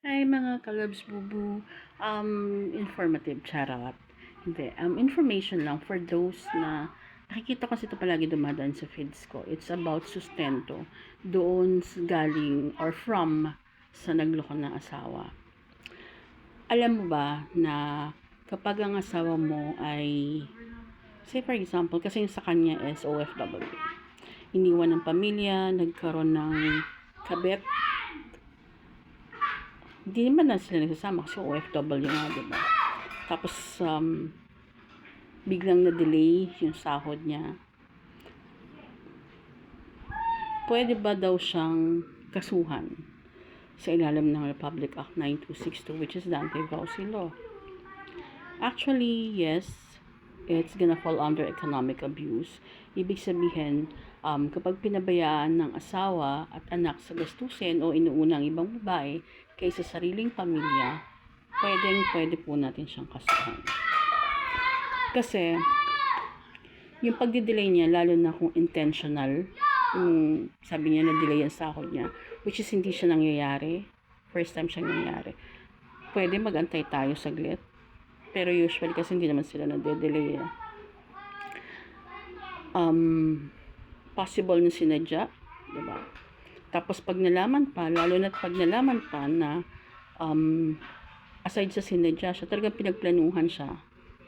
Ay, mga kalabs bubu, informative, charot. Hindi, information lang for those na nakikita ko kasi ito palagi dumadaan sa feeds ko. It's about sustento. Doon galing or from sa nagloko na asawa. Alam mo ba na kapag ang asawa mo ay, say for example, kasi sa kanya is OFW. Iniwan ng pamilya, nagkaroon ng kabet, hindi naman na sila nagsasama kasi OFW nga, diba? Tapos, biglang na-delay yung sahod niya. Pwede ba daw siyang kasuhan sa ilalim ng Republic Act 9262, which is the Anti-Vowsy Law? Actually, yes, it's gonna fall under economic abuse. Ibig sabihin, kapag pinabayaan ng asawa at anak sa gastusin o inuuna ang ibang babae kaysa sariling pamilya, pwede po natin siyang kasuhan. Kasi, yung pagdidelay niya, lalo na kung intentional, yung sabi niya na delay ang sahod niya, which is hindi siya nangyayari, first time siya nangyayari, pwede magantay tayo saglit. Pero usually kasi hindi naman sila nade-delay. Possible na sinadya, diba? Tapos pag nalaman pa, lalo na pag nalaman pa na aside sa sinadya siya, talagang pinagplanuhan siya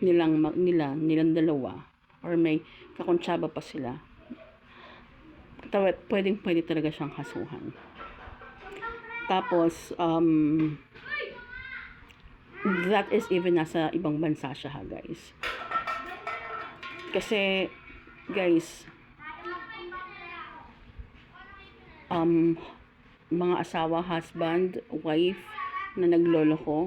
nilang dalawa, or may kakontsaba pa sila, pwede talaga siyang kasuhan. Tapos that is even nasa ibang bansa siya, ha, guys. Kasi guys, mga asawa, husband, wife na nagloloko,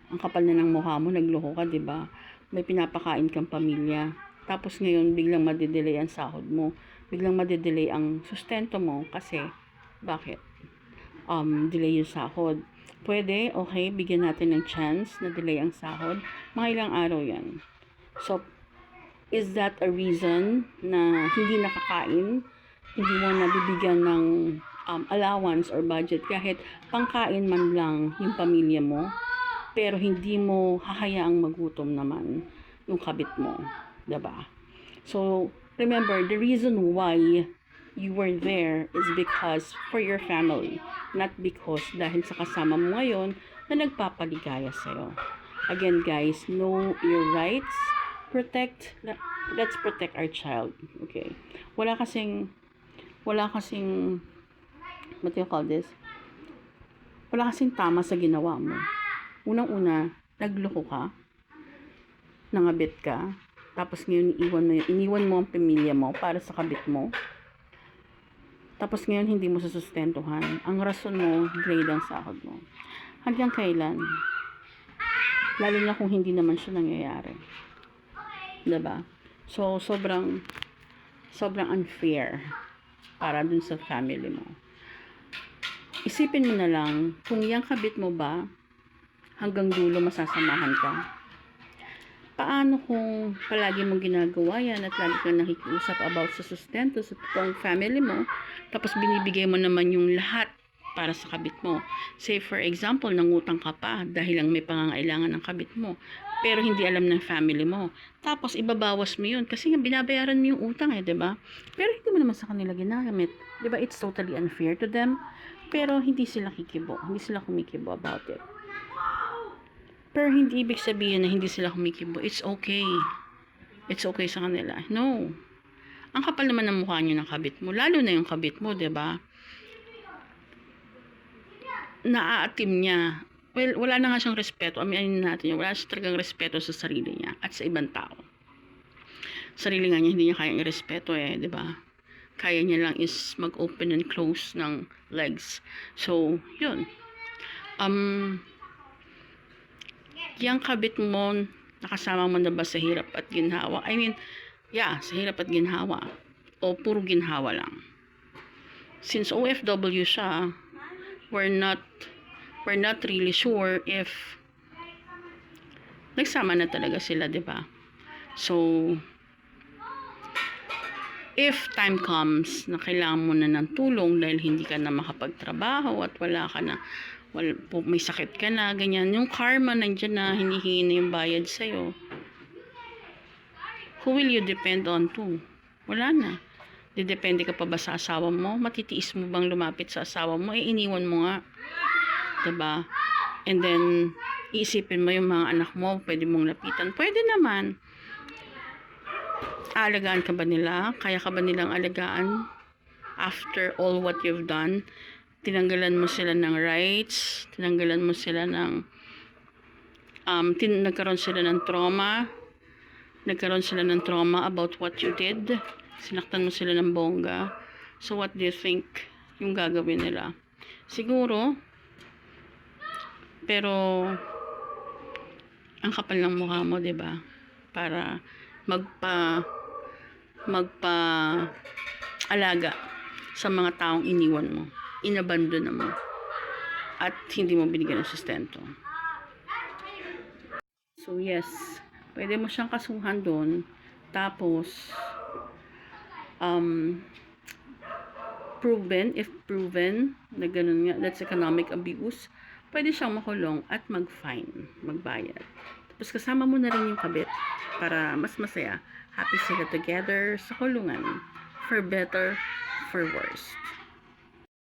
ang kapal na ng mukha mo, nagloko ka, 'di ba? May pinapakain kang pamilya. Tapos ngayon biglang madedelay ang sahod mo. Biglang madedelay ang sustento mo kasi bakit? Delay yung sahod. Pwede, okay, bigyan natin ng chance na delay ang sahod. Mga ilang araw 'yan. So, is that a reason na hindi nakakain? Hindi mo nabibigyan ng allowance or budget kahit pangkain man lang yung pamilya mo, pero hindi mo hahayaang magutom naman yung kabit mo, diba? So, remember, the reason why you were there is because for your family, not because dahil sa kasama mo ngayon na nagpapaligaya sa'yo. Again, guys, know your rights, let's protect our child, okay? Wala kasing what do you call this? Wala kasing tama sa ginawa mo. Unang-una, nagloko ka, nangabit ka, tapos ngayon iniwan mo ang pamilya mo para sa kabit mo. Tapos ngayon hindi mo susustentuhan. Ang rason mo, grade ang sahod mo. Hanggang kailan? Lalo na kung hindi naman siya nangyayari. Diba? So, sobrang unfair para dun sa family mo. Isipin mo na lang, kung yung kabit mo ba, hanggang dulo masasamahan ka? Paano kung palagi mong ginagawa yan at lagi kang nakikiusap about sa sustento sa totoong family mo, tapos binibigay mo naman yung lahat para sa kabit mo. Say for example, nangutang ka pa dahil lang may pangangailangan ng kabit mo, pero hindi alam ng family mo. Tapos ibabawas mo yun kasi nga binabayaran mo yung utang, diba? Pero hindi mo naman sa kanila ginamit. Diba? It's totally unfair to them. Pero hindi sila kumikibo about it. Pero hindi ibig sabihin na hindi sila kumikibo. It's okay. It's okay sa kanila. No. Ang kapal naman ng mukha nyo ng kabit mo. Lalo na yung kabit mo, diba? Naaatim niya. Well, wala na nga siyang respeto. Aminin natin yun. Wala siya talagang respeto sa sarili niya at sa ibang tao. Sarili nga niya, hindi niya kayang irespeto, diba? Kaya niya lang is mag-open and close ng legs. So, yun. Yung kabit mo, nakasama mo na ba sa hirap at ginhawa? I mean, yeah, sa hirap at ginhawa. O puro ginhawa lang. Since OFW siya, we're not really sure if nagsama na talaga sila, diba? So, if time comes na kailangan mo na ng tulong dahil hindi ka na makapagtrabaho at may sakit ka na, ganyan. Yung karma nandyan na hinihingi na yung bayad sa'yo. Who will you depend on to? Wala na. Didepende ka pa ba sa asawa mo? Matitiis mo bang lumapit sa asawa mo? Iniwan mo nga. Diba? And then, iisipin mo yung mga anak mo, pwede mong lapitan. Pwede naman. Aalagaan ka ba nila? Kaya ka ba nilang alagaan? After all what you've done, tinanggalan mo sila ng rights, tinanggalan mo sila ng, nagkaroon sila ng trauma, about what you did, sinaktan mo sila ng bongga. So what do you think yung gagawin nila? Siguro, pero ang kapal ng mukha mo, 'di ba? Para alaga sa mga taong iniwan mo, inabandon mo, at hindi mo binigyan ng sustento. So yes, pwede mo siyang kasuhan doon. Tapos if proven na ganun nga, that's economic abuse, pwede siyang makulong at mag-fine, magbayad. Tapos kasama mo na rin yung kabit para mas masaya. Happy sila together sa kulungan. For better, for worse.